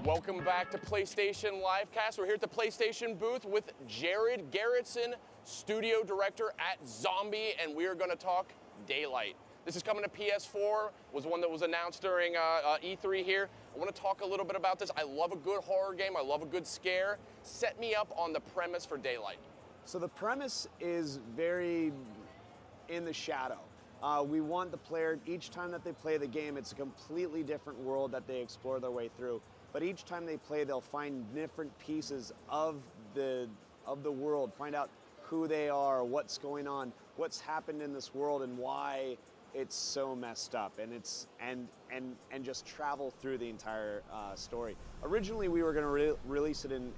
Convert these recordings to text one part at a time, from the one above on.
Welcome back to PlayStation Livecast. We're here at the PlayStation booth with Gerritzen, studio director at Zombie, and we are going to talk Daylight. This is coming to PS4, was one that was announced during E3 here. I want to talk a little bit about this. I love a good horror game. I love a good scare. Set me up on the premise for Daylight. So the premise is very in the shadow. We want the player, each time that they play the game, it's a completely different world that they explore their way through. But each time they play, they'll find different pieces of the world, find out who they are, what's going on, what's happened in this world, and why it's so messed up, and and just travel through the entire story. Originally, we were going to release it in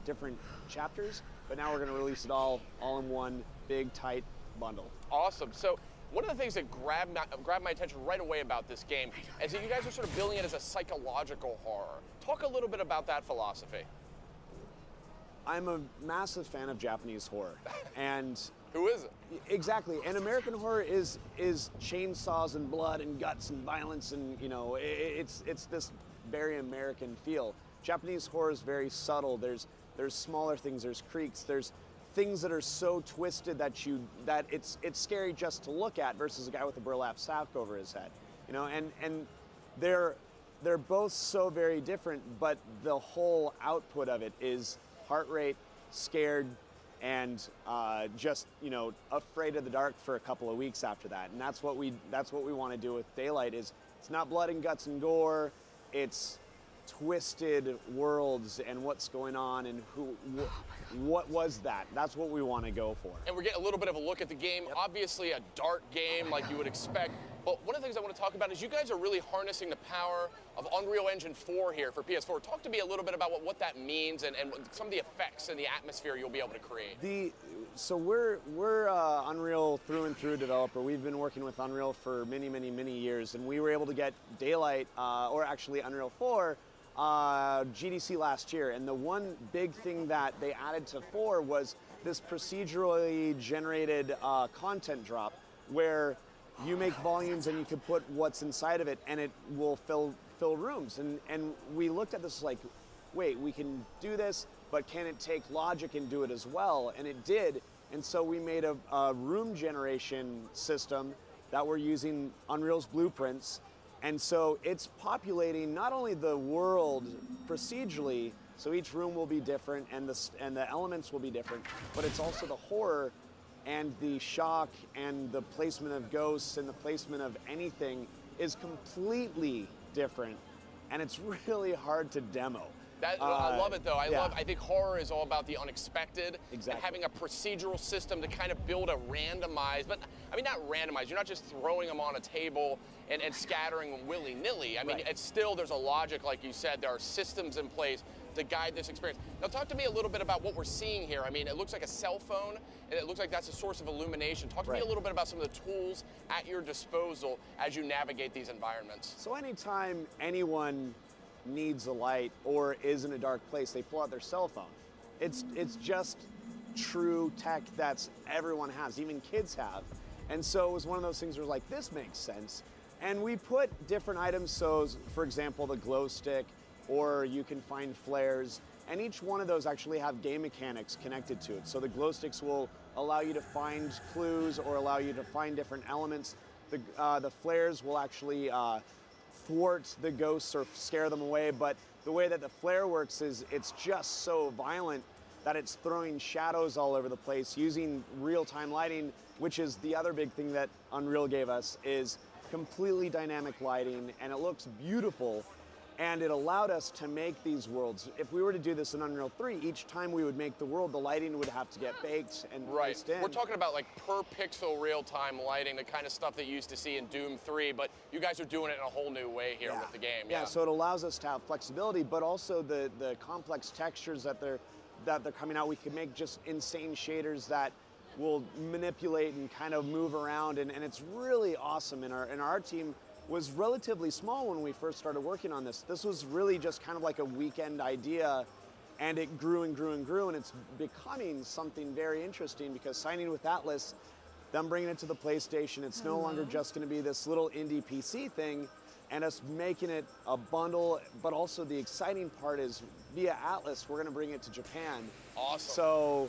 different chapters, but now we're going to release it all in one big tight bundle. Awesome. So one of the things that grabbed my attention right away about this game is that you guys are sort of billing it as a psychological horror. Talk a little bit about that philosophy. I'm a massive fan of Japanese horror, and who isn't? Exactly. And American horror is chainsaws and blood and guts and violence, and it's this very American feel. Japanese horror is very subtle. There's smaller things. There's creaks. There's things that are so twisted that it's scary just to look at, versus a guy with a burlap sack over his head. And they're both so very different, but the whole output of it is heart rate, scared, and just afraid of the dark for a couple of weeks after that. And that's what we want to do with Daylight. Is it's not blood and guts and gore, it's twisted worlds and what's going on and what was that. That's what we want to go for. And we're getting a little bit of a look at the game. Yep. Obviously a dark game like you would expect, but one of the things I want to talk about is you guys are really harnessing the power of Unreal Engine 4 here for PS4. Talk to me a little bit about what that means and some of the effects and the atmosphere you'll be able to create. So we're Unreal through and through developer. We've been working with Unreal for many years, and we were able to get Daylight, or actually Unreal 4, GDC last year. And the one big thing that they added to 4 was this procedurally generated content drop, where you make volumes and you can put what's inside of it and it will fill rooms. And we looked at this like, wait, we can do this, but can it take logic and do it as well? And it did. And so we made a room generation system that we're using Unreal's blueprints. And so it's populating not only the world procedurally, so each room will be different and the elements will be different, but it's also the horror and the shock and the placement of ghosts and the placement of anything is completely different, and it's really hard to demo. I love it though. I think horror is all about the unexpected. Exactly. And having a procedural system to kind of build a randomized, but I mean not randomized, you're not just throwing them on a table and scattering them willy-nilly. I mean, it's still, there's a logic, like you said, there are systems in place to guide this experience. Now talk to me a little bit about what we're seeing here. I mean, it looks like a cell phone and it looks like that's a source of illumination. Talk to me a little bit about some of the tools at your disposal as you navigate these environments. So anytime anyone needs a light or is in a dark place, they pull out their cell phone. It's just true tech that everyone has, even kids have. And so it was one of those things where like, this makes sense. And we put different items, so for example, the glow stick, or you can find flares, and each one of those actually have game mechanics connected to it. So the glow sticks will allow you to find clues or allow you to find different elements. The flares will actually thwart the ghosts or scare them away, but the way that the flare works is it's just so violent that it's throwing shadows all over the place using real-time lighting, which is the other big thing that Unreal gave us, is completely dynamic lighting, and it looks beautiful, and it allowed us to make these worlds. If we were to do this in Unreal 3, each time we would make the world, the lighting would have to get baked and placed in. We're talking about like per pixel real-time lighting, the kind of stuff that you used to see in Doom 3, but you guys are doing it in a whole new way here with the game. Yeah, so it allows us to have flexibility, but also the complex textures that they're coming out. We can make just insane shaders that will manipulate and kind of move around, and it's really awesome. And our team was relatively small when we first started working on this. This was really just kind of like a weekend idea, and it grew and grew and grew, and it's becoming something very interesting, because signing with Atlas, them bringing it to the PlayStation, it's no longer just going to be this little indie PC thing. and us making it a bundle, but also the exciting part is via Atlas, we're gonna bring it to Japan. Awesome. So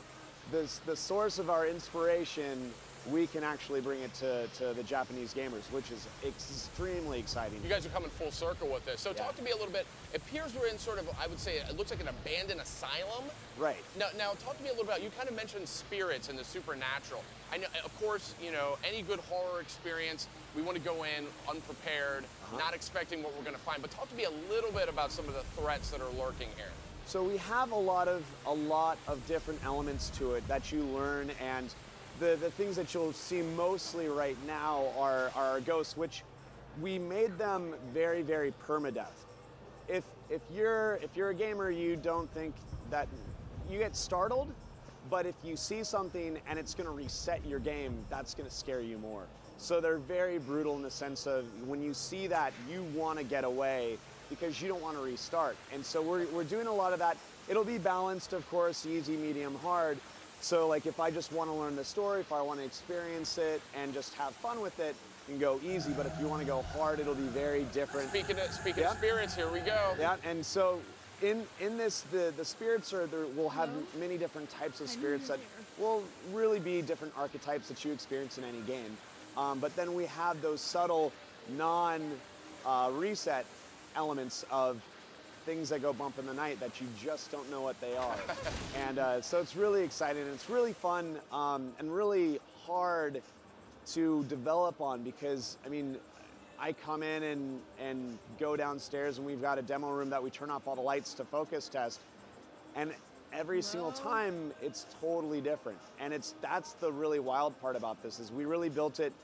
the source of our inspiration, we can actually bring it to the Japanese gamers, which is extremely exciting. You guys are coming full circle with this. So talk to me a little bit. It appears we're in sort of, I would say, it looks like an abandoned asylum. Right. Now talk to me a little about, you kind of mentioned spirits and the supernatural. I know, of course, you know, any good horror experience, we want to go in unprepared, not expecting what we're going to find. But talk to me a little bit about some of the threats that are lurking here. So we have a lot of different elements to it that you learn, and the things that you'll see mostly right now are our ghosts, which we made them very, very permadeath. If you're a gamer, you don't think that you get startled, but if you see something and it's going to reset your game, that's going to scare you more. So they're very brutal in the sense of when you see that, you want to get away because you don't want to restart. And so we're doing a lot of that. It'll be balanced, of course, easy, medium, hard. So like if I just want to learn the story, if I want to experience it and just have fun with it, you can go easy. But if you want to go hard, it'll be very different. Speaking of spirits, here we go. Yeah, and so in this, the spirits we'll have many different types of spirits that will really be different archetypes that you experience in any game. But then we have those subtle non-reset elements of things that go bump in the night that you just don't know what they are. And so it's really exciting and it's really fun and really hard to develop on because, I mean, I come in and go downstairs and we've got a demo room that we turn off all the lights to focus test. And every single time it's totally different. And that's the really wild part about this is we really built it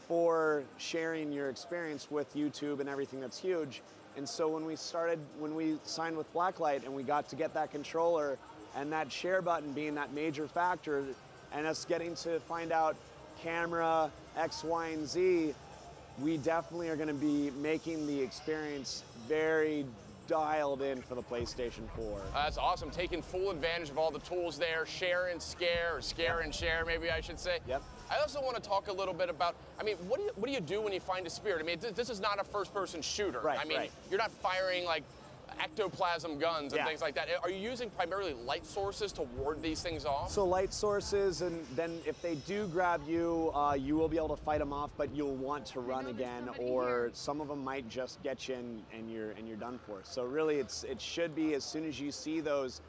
for sharing your experience with YouTube and everything that's huge. And so when we signed with Blacklight and we got to get that controller and that share button being that major factor and us getting to find out camera, X, Y, and Z, we definitely are going to be making the experience very dialed in for the PlayStation 4. That's awesome. Taking full advantage of all the tools there, share and scare, or scare and share, maybe I should say. Yep. I also want to talk a little bit about, I mean, what do you do when you find a spirit? I mean, this is not a first-person shooter. Right, I mean, right. You're not firing like ectoplasm guns and Yeah. things like that. Are you using primarily light sources to ward these things off? So light sources, and then if they do grab you, you will be able to fight them off, but you'll want to run again, or some of them might just get you and you're done for. So really, it should be as soon as you see those,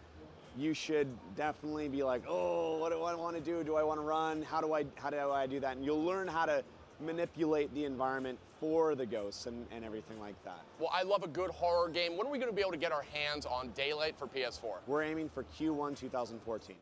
you should definitely be like, oh, what do I want to do? Do I want to run? How do I do that? And you'll learn how to manipulate the environment for the ghosts and everything like that. Well, I love a good horror game. When are we going to be able to get our hands on Daylight for PS4? We're aiming for Q1 2014.